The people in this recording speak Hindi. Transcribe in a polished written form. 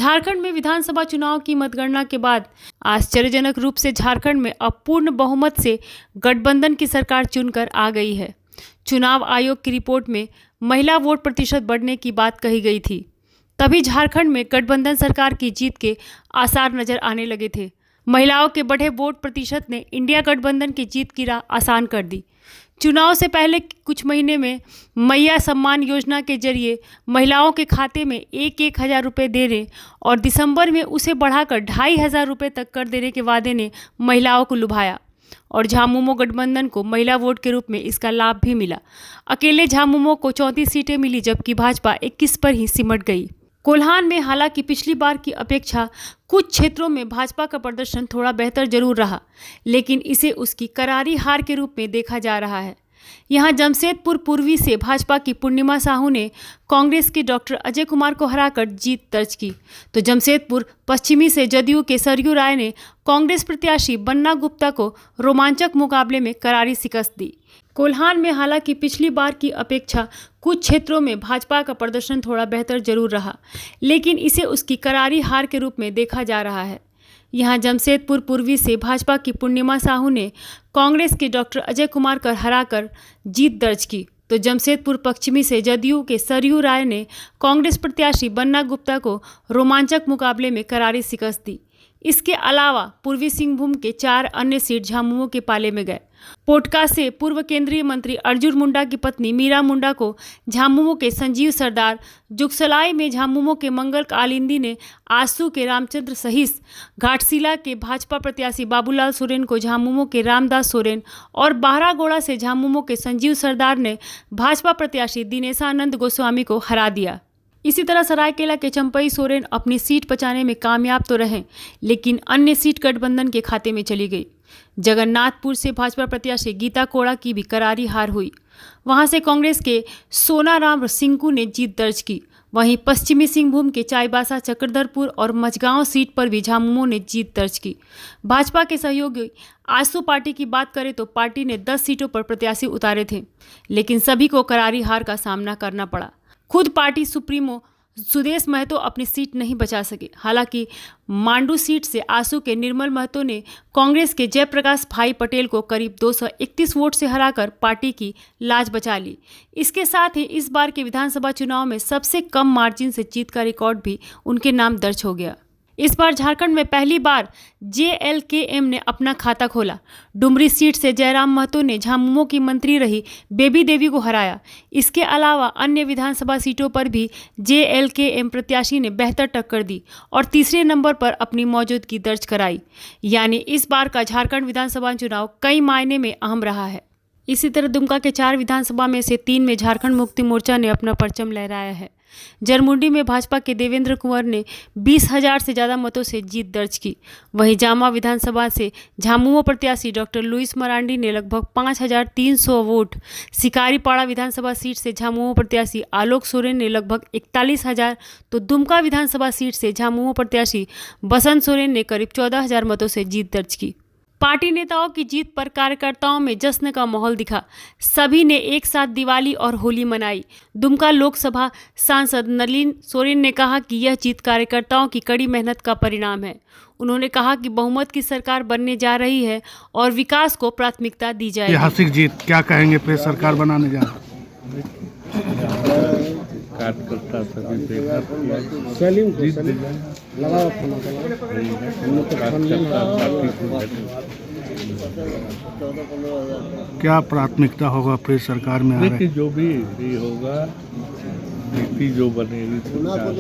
झारखंड में विधानसभा चुनाव की मतगणना के बाद आश्चर्यजनक रूप से झारखंड में अब पूर्ण बहुमत से गठबंधन की सरकार चुनकर आ गई है। चुनाव आयोग की रिपोर्ट में महिला वोट प्रतिशत बढ़ने की बात कही गई थी, तभी झारखंड में गठबंधन सरकार की जीत के आसार नजर आने लगे थे। महिलाओं के बढ़े वोट प्रतिशत ने इंडिया गठबंधन की जीत की राह आसान कर दी। चुनाव से पहले कुछ महीने में मैया सम्मान योजना के जरिए महिलाओं के खाते में 1,000 रुपये देने और दिसंबर में उसे बढ़ाकर 2,500 रुपये तक कर देने के वादे ने महिलाओं को लुभाया और झामुमो गठबंधन को महिला वोट के रूप में इसका लाभ भी मिला। अकेले झामुमो को 34 सीटें मिली, जबकि भाजपा 21 पर ही सिमट गई। कोल्हान में हालांकि पिछली बार की अपेक्षा कुछ क्षेत्रों में भाजपा का प्रदर्शन थोड़ा बेहतर जरूर रहा, लेकिन इसे उसकी करारी हार के रूप में देखा जा रहा है। यहां जमशेदपुर पूर्वी से भाजपा की पूर्णिमा साहू ने कांग्रेस के डॉक्टर अजय कुमार को हराकर जीत दर्ज की, तो जमशेदपुर पश्चिमी से जदयू के सरयू राय ने कांग्रेस प्रत्याशी बन्ना गुप्ता को रोमांचक मुकाबले में करारी शिकस्त दी। कोल्हान में हालांकि पिछली बार की अपेक्षा कुछ क्षेत्रों में भाजपा का प्रदर्शन थोड़ा बेहतर जरूर रहा, लेकिन इसे उसकी करारी हार के रूप में देखा जा रहा है। यहां जमशेदपुर पूर्वी से भाजपा की पूर्णिमा साहू ने कांग्रेस के डॉक्टर अजय कुमार को हराकर जीत दर्ज की, तो जमशेदपुर पश्चिमी से जदयू के सरयू राय ने कांग्रेस प्रत्याशी बन्ना गुप्ता को रोमांचक मुकाबले में करारी शिकस्त दी। इसके अलावा पूर्वी सिंहभूम के 4 अन्य सीट झामुमो के पाले में गए। पोटका से पूर्व केंद्रीय मंत्री अर्जुन मुंडा की पत्नी मीरा मुंडा को झामुमो के संजीव सरदार, जुगसलाई में झामुमो के मंगल कालिंदी ने आसू के रामचंद्र सहिस, घाटशिला के भाजपा प्रत्याशी बाबूलाल सोरेन को झामुमो के रामदास सोरेन और बाहरागोड़ा से झामुमो के संजीव सरदार ने भाजपा प्रत्याशी दिनेशानंद गोस्वामी को हरा दिया। इसी तरह सरायकेला के चंपई सोरेन अपनी सीट बचाने में कामयाब तो रहे, लेकिन अन्य सीट गठबंधन के खाते में चली गई। जगन्नाथपुर से भाजपा प्रत्याशी गीता कोड़ा की भी करारी हार हुई। वहां से कांग्रेस के सोनाराम सिंकू ने जीत दर्ज की। वहीं पश्चिमी सिंहभूम के चाईबासा, चक्रधरपुर और मझगांव सीट पर भी झामुमो ने जीत दर्ज की। भाजपा के सहयोगी आसू पार्टी की बात करें तो पार्टी ने 10 सीटों पर प्रत्याशी उतारे थे, लेकिन सभी को करारी हार का सामना करना पड़ा। खुद पार्टी सुप्रीमो सुदेश महतो अपनी सीट नहीं बचा सके। हालांकि मांडू सीट से आसू के निर्मल महतो ने कांग्रेस के जयप्रकाश भाई पटेल को करीब 231 वोट से हराकर पार्टी की लाज बचा ली। इसके साथ ही इस बार के विधानसभा चुनाव में सबसे कम मार्जिन से जीत का रिकॉर्ड भी उनके नाम दर्ज हो गया। इस बार झारखंड में पहली बार JLKM ने अपना खाता खोला। डुमरी सीट से जयराम महतो ने झामुमो की मंत्री रही बेबी देवी को हराया। इसके अलावा अन्य विधानसभा सीटों पर भी JLKM प्रत्याशी ने बेहतर टक्कर दी और तीसरे नंबर पर अपनी मौजूदगी दर्ज कराई। यानी इस बार का झारखंड विधानसभा चुनाव कई मायने में अहम रहा है। इसी तरह दुमका के 4 विधानसभा में से 3 में झारखंड मुक्ति मोर्चा ने अपना परचम लहराया है। जरमुंडी में भाजपा के देवेंद्र कुंवर ने 20,000 से ज़्यादा मतों से जीत दर्ज की। वहीं जामा विधानसभा से झामुमो प्रत्याशी डॉक्टर लुइस मरांडी ने लगभग 5,300 वोट, शिकारीपाड़ा विधानसभा सीट से झामुमो प्रत्याशी आलोक सोरेन ने लगभग 41,000, तो दुमका विधानसभा सीट से झामुमो प्रत्याशी बसंत सोरेन ने करीब 14,000 मतों से जीत दर्ज की। पार्टी नेताओं की जीत पर कार्यकर्ताओं में जश्न का माहौल दिखा। सभी ने एक साथ दिवाली और होली मनाई। दुमका लोकसभा सांसद नलिन सोरेन ने कहा कि यह जीत कार्यकर्ताओं की कड़ी मेहनत का परिणाम है। उन्होंने कहा कि बहुमत की सरकार बनने जा रही है और विकास को प्राथमिकता दी जाएगी। ऐतिहासिक जीत, क्या कहेंगे फिर सरकार बनाने जा रहा कार्यकर्ता सभी क्या प्राथमिकता होगा फिर सरकार में? देखिए जो भी होगा, नीति जो बनेगी सरकार